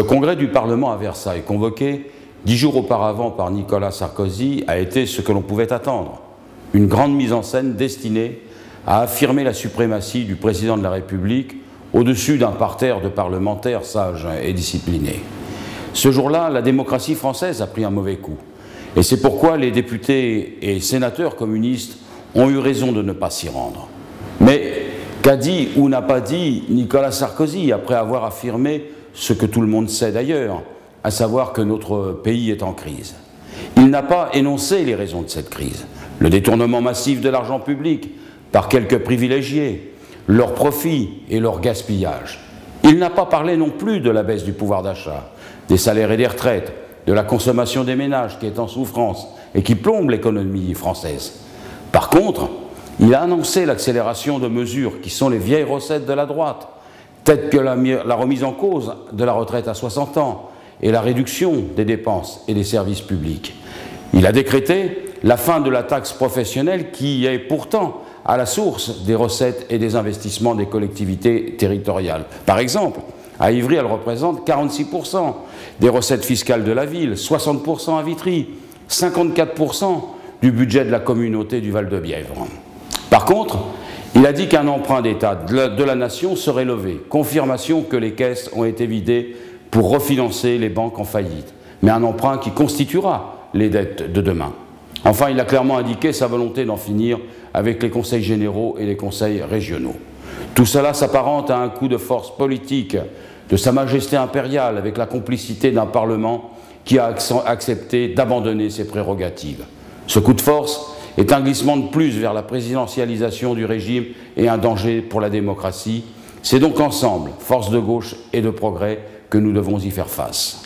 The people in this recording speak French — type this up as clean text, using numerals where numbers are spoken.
Le congrès du Parlement à Versailles, convoqué 10 jours auparavant par Nicolas Sarkozy, a été ce que l'on pouvait attendre. Une grande mise en scène destinée à affirmer la suprématie du président de la République au-dessus d'un parterre de parlementaires sages et disciplinés. Ce jour-là, la démocratie française a pris un mauvais coup. Et c'est pourquoi les députés et sénateurs communistes ont eu raison de ne pas s'y rendre. Mais qu'a dit ou n'a pas dit Nicolas Sarkozy après avoir affirmé ce que tout le monde sait d'ailleurs, à savoir que notre pays est en crise? Il n'a pas énoncé les raisons de cette crise. Le détournement massif de l'argent public par quelques privilégiés, leurs profits et leur gaspillage. Il n'a pas parlé non plus de la baisse du pouvoir d'achat, des salaires et des retraites, de la consommation des ménages qui est en souffrance et qui plombe l'économie française. Par contre, il a annoncé l'accélération de mesures qui sont les vieilles recettes de la droite, telles que la remise en cause de la retraite à 60 ans et la réduction des dépenses et des services publics. Il a décrété la fin de la taxe professionnelle qui est pourtant à la source des recettes et des investissements des collectivités territoriales. Par exemple, à Ivry, elle représente 46% des recettes fiscales de la ville, 60% à Vitry, 54% du budget de la communauté du Val-de-Bièvre. Par contre, il a dit qu'un emprunt d'État de la nation serait levé, confirmation que les caisses ont été vidées pour refinancer les banques en faillite, mais un emprunt qui constituera les dettes de demain. Enfin, il a clairement indiqué sa volonté d'en finir avec les conseils généraux et les conseils régionaux. Tout cela s'apparente à un coup de force politique de Sa Majesté impériale avec la complicité d'un Parlement qui a accepté d'abandonner ses prérogatives. Ce coup de force est un glissement de plus vers la présidentialisation du régime et un danger pour la démocratie. C'est donc ensemble, force de gauche et de progrès, que nous devons y faire face.